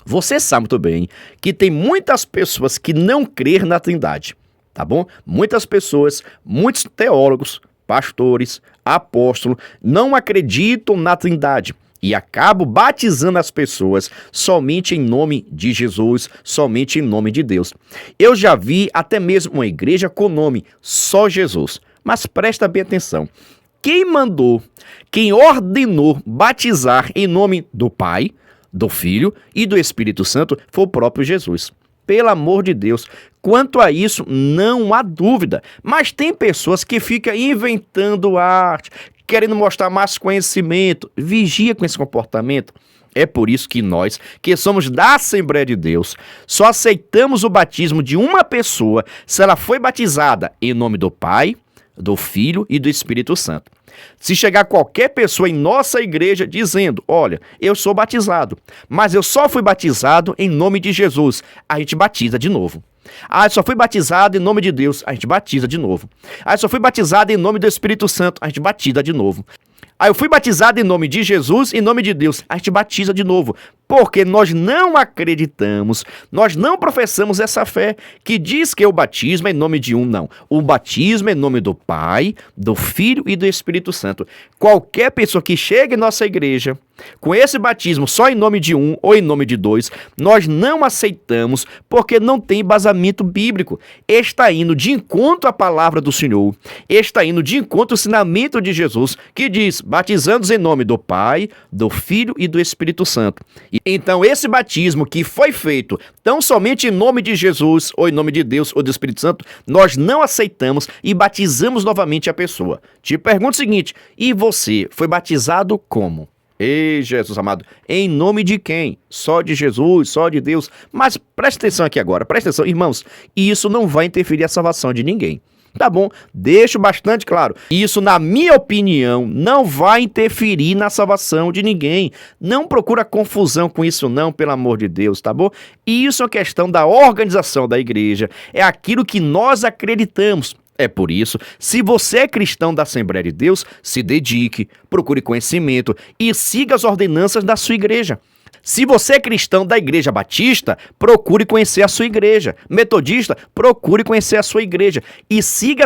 Você sabe muito bem que tem muitas pessoas que não creem na Trindade, tá bom? Muitas pessoas, muitos teólogos, pastores, apóstolos, não acreditam na Trindade. E acabo batizando as pessoas somente em nome de Jesus, somente em nome de Deus. Eu já vi até mesmo uma igreja com o nome só Jesus. Mas presta bem atenção. Quem mandou, quem ordenou batizar em nome do Pai, do Filho e do Espírito Santo foi o próprio Jesus. Pelo amor de Deus, quanto a isso não há dúvida. Mas tem pessoas que ficam inventando arte, querendo mostrar mais conhecimento. Vigia com esse comportamento. É por isso que nós, que somos da Assembleia de Deus, só aceitamos o batismo de uma pessoa se ela foi batizada em nome do Pai, do Filho e do Espírito Santo. Se chegar qualquer pessoa em nossa igreja dizendo, olha, eu sou batizado, mas eu só fui batizado em nome de Jesus, a gente batiza de novo. Eu só fui batizado em nome de Deus, a gente batiza de novo. Eu só fui batizado em nome do Espírito Santo, a gente batiza de novo. Eu fui batizado em nome de Jesus, em nome de Deus, a gente batiza de novo. Porque nós não acreditamos, nós não professamos essa fé que diz que o batismo é em nome de um, não. O batismo é em nome do Pai, do Filho e do Espírito Santo. Qualquer pessoa que chegue em nossa igreja com esse batismo só em nome de um ou em nome de dois, nós não aceitamos porque não tem embasamento bíblico. Está indo de encontro à palavra do Senhor, está indo de encontro ao ensinamento de Jesus, que diz, batizando-os em nome do Pai, do Filho e do Espírito Santo. Então, esse batismo que foi feito tão somente em nome de Jesus, ou em nome de Deus, ou do Espírito Santo, nós não aceitamos e batizamos novamente a pessoa. Te pergunto o seguinte, e você foi batizado como? Ei, Jesus amado, em nome de quem? Só de Jesus, só de Deus. Mas preste atenção aqui agora, preste atenção, irmãos, isso não vai interferir a salvação de ninguém. Tá bom, deixo bastante claro. Isso, na minha opinião, não vai interferir na salvação de ninguém. Não procura confusão com isso não, pelo amor de Deus, tá bom? Isso é questão da organização da igreja. É aquilo que nós acreditamos. É por isso, se você é cristão da Assembleia de Deus, se dedique, procure conhecimento e siga as ordenanças da sua igreja. Se você é cristão da Igreja Batista, procure conhecer a sua igreja. Metodista, procure conhecer a sua igreja. E siga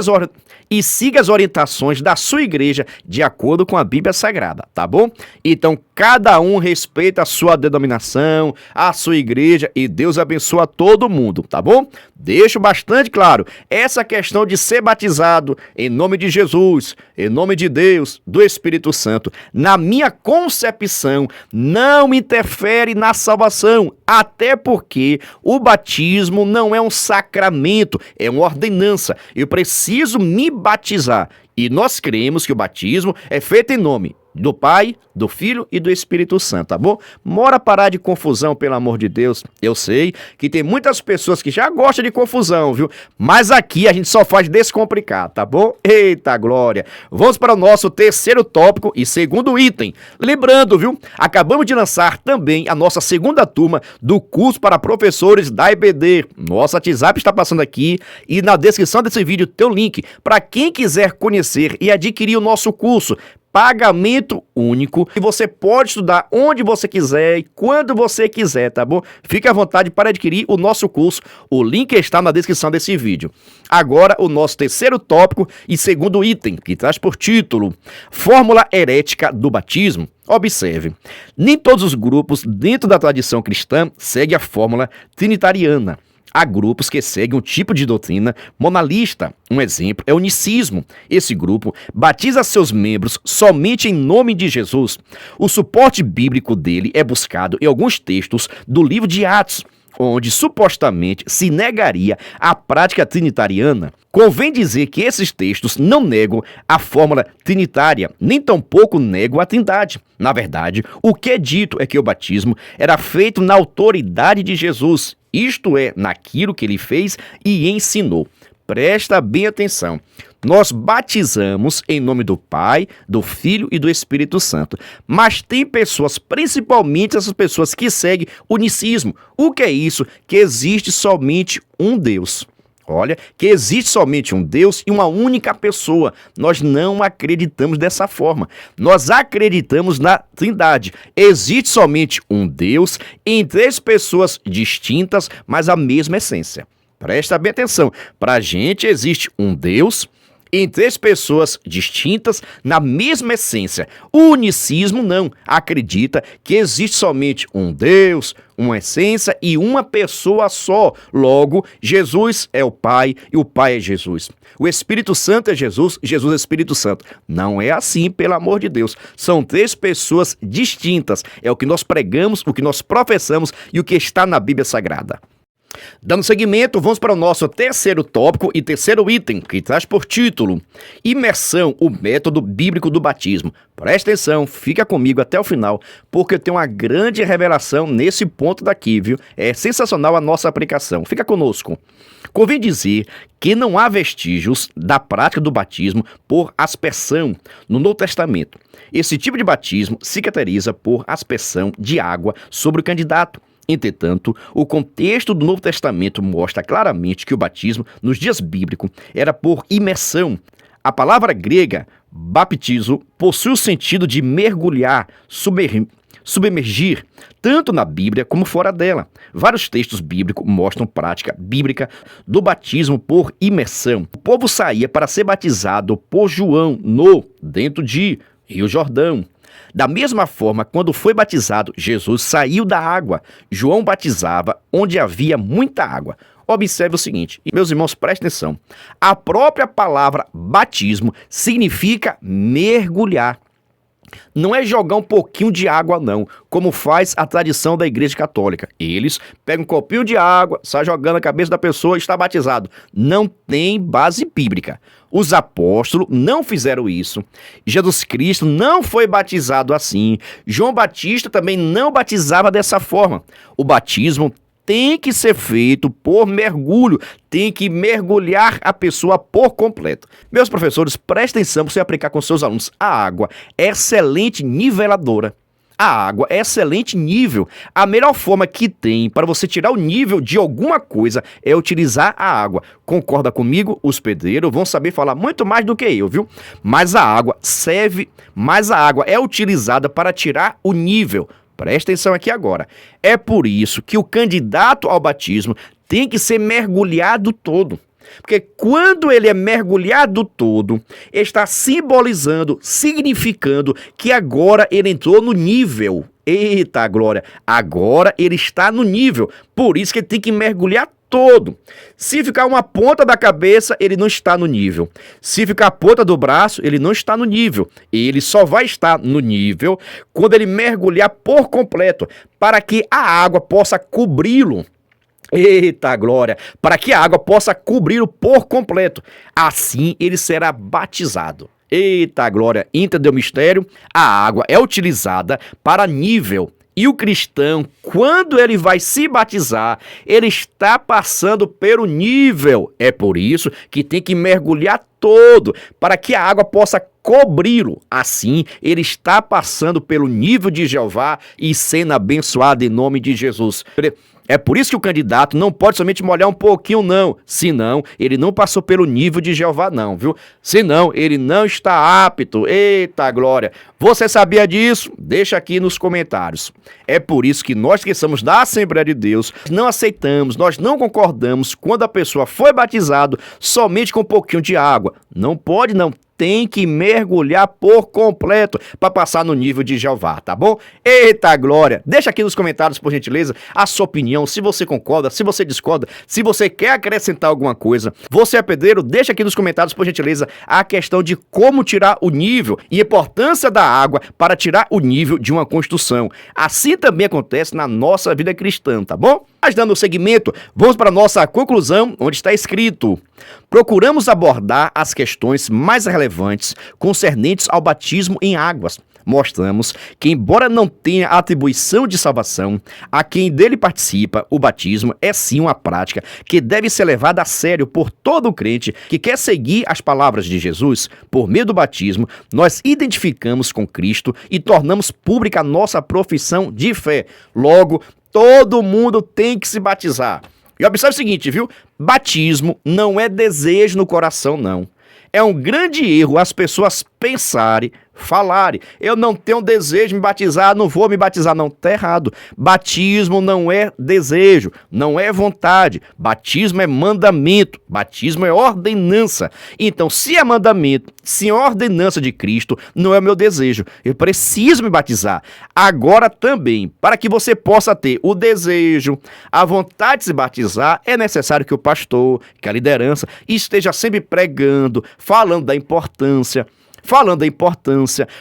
as orientações da sua igreja de acordo com a Bíblia Sagrada, tá bom? Então, cada um respeita a sua denominação, a sua igreja e Deus abençoa todo mundo, tá bom? Deixo bastante claro, essa questão de ser batizado em nome de Jesus, em nome de Deus, do Espírito Santo, na minha concepção, não interfere na salvação, até porque o batismo não é um sacramento, é uma ordenança. Eu preciso me batizar e nós cremos que o batismo é feito em nome do Pai, do Filho e do Espírito Santo, tá bom? Bora parar de confusão, pelo amor de Deus. Eu sei que tem muitas pessoas que já gostam de confusão, viu? Mas aqui a gente só faz descomplicar, tá bom? Eita glória! Vamos para o nosso terceiro tópico e segundo item. Lembrando, viu? Acabamos de lançar também a nossa segunda turma do curso para professores da EBD. Nosso WhatsApp está passando aqui e na descrição desse vídeo tem o link para quem quiser conhecer e adquirir o nosso curso. Pagamento único e você pode estudar onde você quiser e quando você quiser, tá bom? Fique à vontade para adquirir o nosso curso, o link está na descrição desse vídeo. Agora o nosso terceiro tópico e segundo item, que traz por título Fórmula Herética do Batismo. Observe, nem todos os grupos dentro da tradição cristã seguem a fórmula trinitariana. Há grupos que seguem um tipo de doutrina monalista. Um exemplo é o nicismo. Esse grupo batiza seus membros somente em nome de Jesus. O suporte bíblico dele é buscado em alguns textos do livro de Atos, onde supostamente se negaria a prática trinitariana. Convém dizer que esses textos não negam a fórmula trinitária, nem tampouco negam a trindade. Na verdade, o que é dito é que o batismo era feito na autoridade de Jesus, isto é, naquilo que ele fez e ensinou. Presta bem atenção. Nós batizamos em nome do Pai, do Filho e do Espírito Santo. Mas tem pessoas, principalmente essas pessoas que seguem o nicismo. O que é isso? Que existe somente um Deus. Olha, que existe somente um Deus e uma única pessoa. Nós não acreditamos dessa forma. Nós acreditamos na Trindade. Existe somente um Deus em três pessoas distintas, mas a mesma essência. Presta bem atenção. Para a gente existe um Deus em três pessoas distintas na mesma essência. O unicismo não. Acredita que existe somente um Deus, uma essência e uma pessoa só. Logo, Jesus é o Pai e o Pai é Jesus. O Espírito Santo é Jesus, Jesus é Espírito Santo. Não é assim, pelo amor de Deus. São três pessoas distintas. É o que nós pregamos, o que nós professamos e o que está na Bíblia Sagrada. Dando seguimento, vamos para o nosso terceiro tópico e terceiro item, que traz por título Imersão, o método bíblico do batismo. Presta atenção, fica comigo até o final, porque tem uma grande revelação nesse ponto daqui, viu? É sensacional a nossa aplicação. Fica conosco. Convém dizer que não há vestígios da prática do batismo por aspersão no Novo Testamento. Esse tipo de batismo se caracteriza por aspersão de água sobre o candidato. Entretanto, o contexto do Novo Testamento mostra claramente que o batismo, nos dias bíblicos, era por imersão. A palavra grega, baptizo, possui o sentido de mergulhar, submergir, tanto na Bíblia como fora dela. Vários textos bíblicos mostram prática bíblica do batismo por imersão. O povo saía para ser batizado por João dentro de Rio Jordão. Da mesma forma, quando foi batizado, Jesus saiu da água. João batizava onde havia muita água. Observe o seguinte, e meus irmãos, prestem atenção. A própria palavra batismo significa mergulhar. Não é jogar um pouquinho de água, não, como faz a tradição da Igreja Católica. Eles pegam um copinho de água, saem jogando na cabeça da pessoa e está batizado. Não tem base bíblica. Os apóstolos não fizeram isso. Jesus Cristo não foi batizado assim. João Batista também não batizava dessa forma. O batismo tem que ser feito por mergulho, tem que mergulhar a pessoa por completo. Meus professores, prestem atenção para você aplicar com seus alunos. A água é excelente niveladora. A água é excelente nível. A melhor forma que tem para você tirar o nível de alguma coisa é utilizar a água. Concorda comigo? Os pedreiros vão saber falar muito mais do que eu, viu? Mas a água é utilizada para tirar o nível. Presta atenção aqui agora. É por isso que o candidato ao batismo tem que ser mergulhado todo. Porque quando ele é mergulhado todo, está simbolizando, significando que agora ele entrou no nível. Eita glória! Agora ele está no nível. Por isso que ele tem que mergulhar todo. Se ficar uma ponta da cabeça, ele não está no nível. Se ficar a ponta do braço, ele não está no nível. Ele só vai estar no nível quando ele mergulhar por completo, para que a água possa cobri-lo. Eita glória! Para que a água possa cobri-lo por completo. Assim ele será batizado. Eita glória! Entendeu o mistério? A água é utilizada para nível. E o cristão, quando ele vai se batizar, ele está passando pelo nível. É por isso que tem que mergulhar todo, para que a água possa cobri-lo. Assim, ele está passando pelo nível de Jeová e sendo abençoado em nome de Jesus. É por isso que o candidato não pode somente molhar um pouquinho, não. Senão, ele não passou pelo nível de Jeová, não, viu? Senão, ele não está apto. Eita glória! Você sabia disso? Deixa aqui nos comentários. É por isso que nós que somos da Assembleia de Deus, não aceitamos, nós não concordamos quando a pessoa foi batizado somente com um pouquinho de água. Não pode, não. Tem que mergulhar por completo para passar no nível de Jeová, tá bom? Eita glória! Deixa aqui nos comentários, por gentileza, a sua opinião, se você concorda, se você discorda, se você quer acrescentar alguma coisa. Você é pedreiro? Deixa aqui nos comentários, por gentileza, a questão de como tirar o nível e a importância da água para tirar o nível de uma construção. Assim também acontece na nossa vida cristã, tá bom? Mas dando seguimento, vamos para a nossa conclusão, onde está escrito: procuramos abordar as questões mais relevantes concernentes ao batismo em águas. Mostramos que, embora não tenha atribuição de salvação, a quem dele participa, o batismo é sim uma prática que deve ser levada a sério por todo crente que quer seguir as palavras de Jesus. Por meio do batismo, nós identificamos com Cristo e tornamos pública a nossa profissão de fé. Logo, todo mundo tem que se batizar. E observe o seguinte, viu? Batismo não é desejo no coração, não. É um grande erro as pessoas pensarem, falarem: eu não tenho desejo de me batizar, não vou me batizar. Não, tá errado. Batismo não é desejo, não é vontade. Batismo é mandamento, batismo é ordenança. Então, se é mandamento, se é ordenança de Cristo, não é o meu desejo. Eu preciso me batizar. Agora também, para que você possa ter o desejo, a vontade de se batizar, é necessário que o pastor, que a liderança, esteja sempre pregando, falando da importância,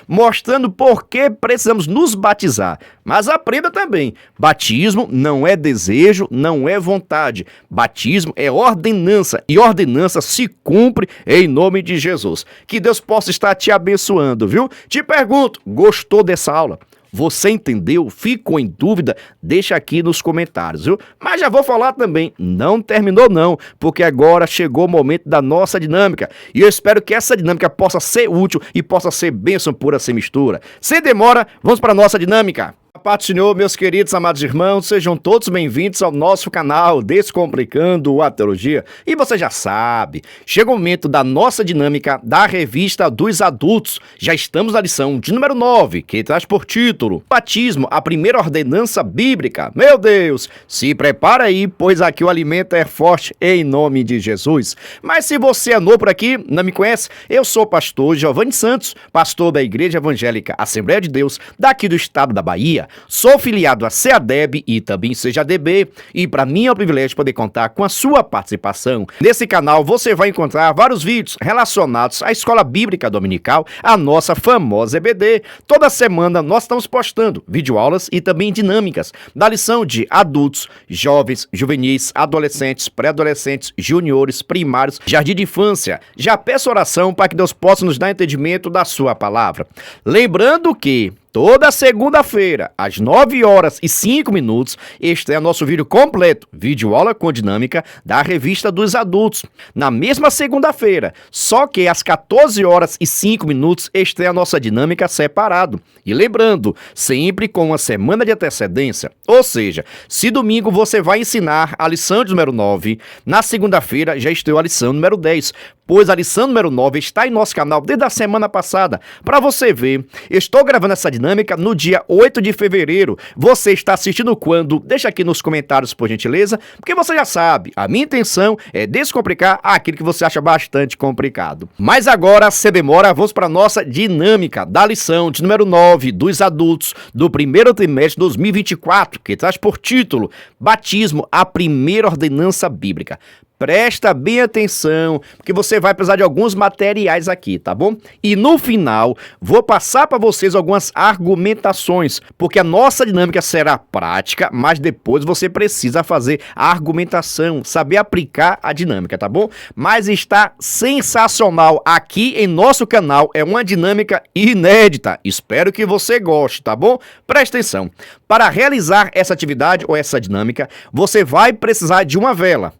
mostrando por que precisamos nos batizar. Mas aprenda também, batismo não é desejo, não é vontade. Batismo é ordenança, e ordenança se cumpre em nome de Jesus. Que Deus possa estar te abençoando, viu? Te pergunto, gostou dessa aula? Você entendeu? Ficou em dúvida? Deixa aqui nos comentários, viu? Mas já vou falar também, não terminou não, porque agora chegou o momento da nossa dinâmica. E eu espero que essa dinâmica possa ser útil e possa ser bênção pura sem mistura. Sem demora, vamos para a nossa dinâmica. A paz do Senhor, meus queridos amados irmãos, sejam todos bem-vindos ao nosso canal Descomplicando a Teologia. E você já sabe, chega o momento da nossa dinâmica da Revista dos Adultos. Já estamos na lição de número 9, que traz por título Batismo, a primeira ordenança bíblica. Meu Deus, se prepara aí, pois aqui o alimento é forte em nome de Jesus. Mas se você é novo por aqui, não me conhece, eu sou o pastor Giovanni Santos, pastor da Igreja Evangélica Assembleia de Deus, daqui do estado da Bahia. Sou filiado a CEADEB e também CEJADB, e para mim é um privilégio poder contar com a sua participação. Nesse canal você vai encontrar vários vídeos relacionados à Escola Bíblica Dominical, a nossa famosa EBD. Toda semana nós estamos postando videoaulas e também dinâmicas da lição de adultos, jovens, juvenis, adolescentes, pré-adolescentes, juniores, primários, jardim de infância. Já peço oração para que Deus possa nos dar entendimento da sua palavra. Lembrando que toda segunda-feira, às 9h05, este é nosso vídeo completo, vídeo aula com dinâmica da Revista dos Adultos. Na mesma segunda-feira, só que às 14h05, este é a nossa dinâmica separado. E lembrando, sempre com uma semana de antecedência. Ou seja, se domingo você vai ensinar a lição de número 9, na segunda-feira já estou a lição número 10. Pois a lição número 9 está em nosso canal desde a semana passada. Para você ver, estou gravando essa dinâmica no dia 8 de fevereiro. Você está assistindo quando? Deixa aqui nos comentários, por gentileza, porque você já sabe, a minha intenção é descomplicar aquilo que você acha bastante complicado. Mas agora, sem demora, vamos para a nossa dinâmica da lição de número 9 dos adultos do primeiro trimestre de 2024, que traz por título Batismo, a primeira ordenança bíblica. Presta bem atenção, porque você vai precisar de alguns materiais aqui, tá bom? E no final, vou passar para vocês algumas argumentações, porque a nossa dinâmica será prática, mas depois você precisa fazer a argumentação, saber aplicar a dinâmica, tá bom? Mas está sensacional aqui em nosso canal, é uma dinâmica inédita. Espero que você goste, tá bom? Presta atenção. Para realizar essa atividade ou essa dinâmica, você vai precisar de uma vela.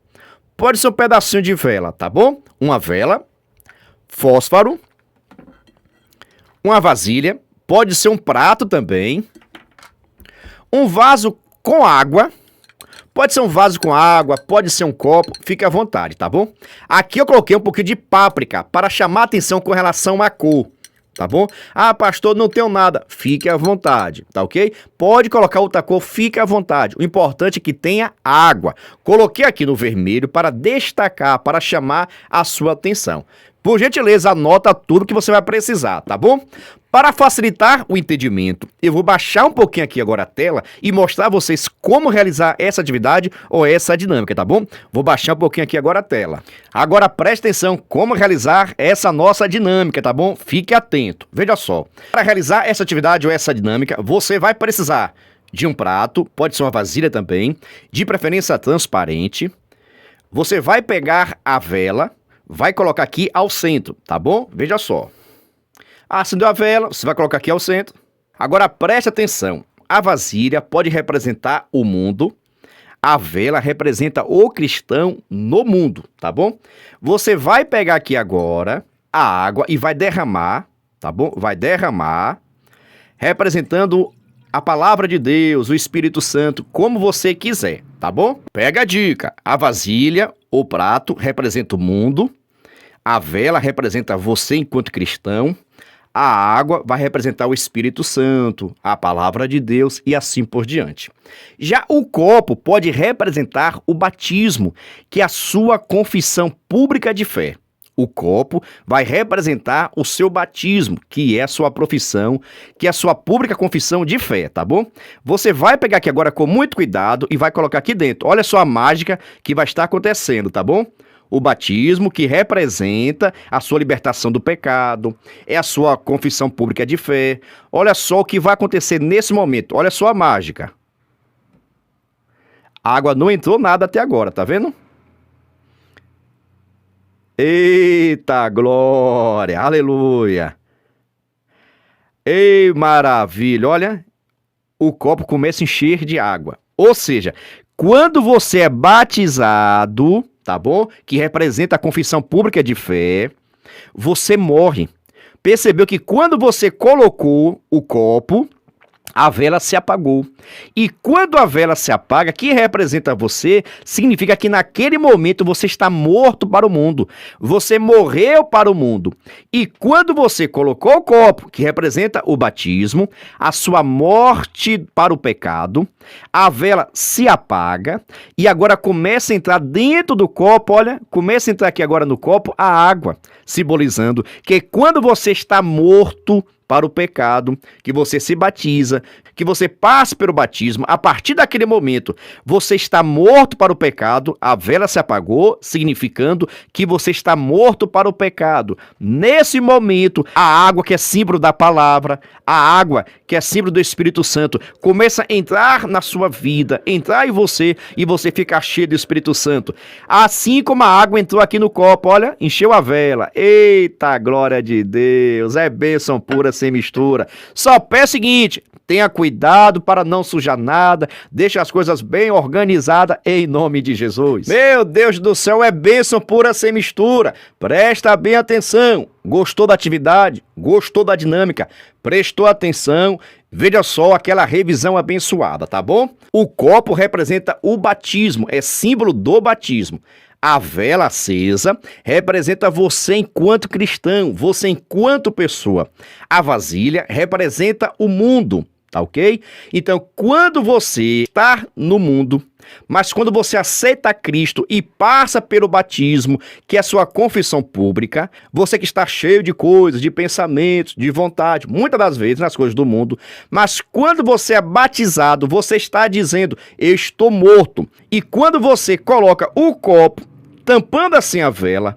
Pode ser um pedacinho de vela, tá bom? Uma vela, fósforo, uma vasilha, pode ser um prato também, um vaso com água, pode ser um vaso com água, pode ser um copo, fique à vontade, tá bom? Aqui eu coloquei um pouquinho de páprica para chamar a atenção com relação à cor. Tá bom? Ah, pastor, não tenho nada. Fique à vontade, tá ok? Pode colocar outra cor, fique à vontade. O importante é que tenha água. Coloquei aqui no vermelho para destacar, para chamar a sua atenção. Por gentileza, anota tudo que você vai precisar, tá bom? Para facilitar o entendimento, eu vou baixar um pouquinho aqui agora a tela e mostrar a vocês como realizar essa atividade ou essa dinâmica, tá bom? Vou baixar um pouquinho aqui agora a tela. Agora preste atenção como realizar essa nossa dinâmica, tá bom? Fique atento. Veja só, para realizar essa atividade ou essa dinâmica, você vai precisar de um prato, pode ser uma vasilha também, de preferência transparente. Você vai pegar a vela, vai colocar aqui ao centro, tá bom? Veja só. Acendeu a vela, você vai colocar aqui ao centro. Agora preste atenção. A vasilha pode representar o mundo. A vela representa o cristão no mundo, tá bom? Você vai pegar aqui agora a água e vai derramar, tá bom? Vai derramar, representando a palavra de Deus, o Espírito Santo, como você quiser, tá bom? Pega a dica. A vasilha, o prato, representa o mundo. A vela representa você enquanto cristão. A água vai representar o Espírito Santo, a palavra de Deus e assim por diante. Já o copo pode representar o batismo, que é a sua confissão pública de fé. O copo vai representar o seu batismo, que é a sua profissão, que é a sua pública confissão de fé, tá bom? Você vai pegar aqui agora com muito cuidado e vai colocar aqui dentro. Olha só a mágica que vai estar acontecendo, tá bom? O batismo, que representa a sua libertação do pecado, é a sua confissão pública de fé. Olha só o que vai acontecer nesse momento, olha só a mágica. A água não entrou nada até agora, tá vendo? Eita glória, aleluia. Ei, maravilha, olha, o copo começa a encher de água. Ou seja, quando você é batizado, tá bom? Que representa a confissão pública de fé, você morre. Percebeu que quando você colocou o copo, a vela se apagou. E quando a vela se apaga, que representa você, significa que naquele momento você está morto para o mundo. Você morreu para o mundo. E quando você colocou o copo, que representa o batismo, a sua morte para o pecado, a vela se apaga e agora começa a entrar dentro do copo, olha, começa a entrar aqui agora no copo a água, simbolizando que quando você está morto para o pecado, que você se batiza, que você passe pelo batismo. A partir daquele momento, você está morto para o pecado, a vela se apagou, significando que você está morto para o pecado. Nesse momento, a água que é símbolo da palavra, a água que é símbolo do Espírito Santo, começa a entrar na sua vida, entrar em você e você fica cheio do Espírito Santo. Assim como a água entrou aqui no copo, olha, encheu a vela. Eita, glória de Deus, é bênção pura sem mistura. Só peço o seguinte, tenha cuidado para não sujar nada, deixe as coisas bem organizadas em nome de Jesus. Meu Deus do céu, é bênção pura sem mistura. Presta bem atenção. Gostou da atividade? Gostou da dinâmica? Prestou atenção? Veja só aquela revisão abençoada, tá bom? O copo representa o batismo, é símbolo do batismo. A vela acesa representa você enquanto cristão, você enquanto pessoa. A vasilha representa o mundo, tá ok? Então, quando você está no mundo, mas quando você aceita Cristo e passa pelo batismo, que é a sua confissão pública, você que está cheio de coisas, de pensamentos, de vontade, muitas das vezes nas coisas do mundo, mas quando você é batizado, você está dizendo, eu estou morto. E quando você coloca o copo, tampando assim a vela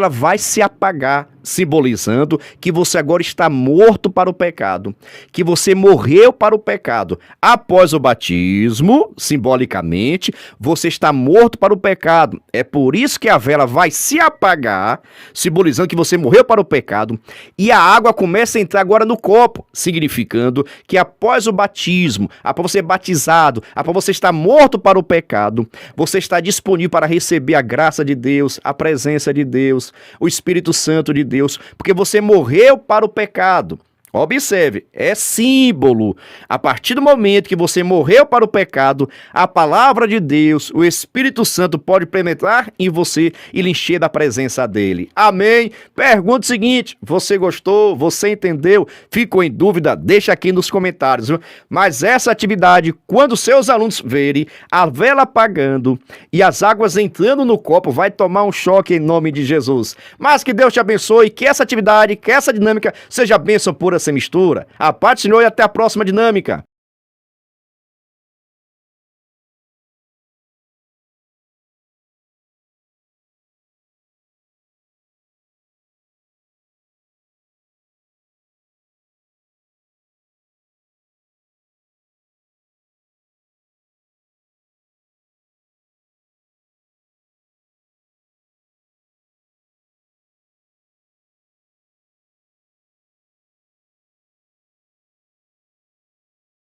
vai se apagar, simbolizando que você agora está morto para o pecado, que você morreu para o pecado. Após o batismo, simbolicamente, você está morto para o pecado. É por isso que a vela vai se apagar, simbolizando que você morreu para o pecado, e a água começa a entrar agora no copo, significando que após o batismo, após você ser batizado, após você estar morto para o pecado, você está disponível para receber a graça de Deus, a presença de Deus, o Espírito Santo de Deus, porque você morreu para o pecado. Observe, é símbolo. A partir do momento que você morreu para o pecado, a palavra de Deus, o Espírito Santo pode penetrar em você e lhe encher da presença dele. Amém? Pergunta o seguinte, você gostou? Você entendeu? Ficou em dúvida? Deixa aqui nos comentários, viu? Mas essa atividade, quando seus alunos verem a vela apagando e as águas entrando no copo, vai tomar um choque em nome de Jesus. Mas que Deus te abençoe, que essa atividade, que essa dinâmica seja bênção pura sem mistura. A paz do Senhor e até a próxima dinâmica.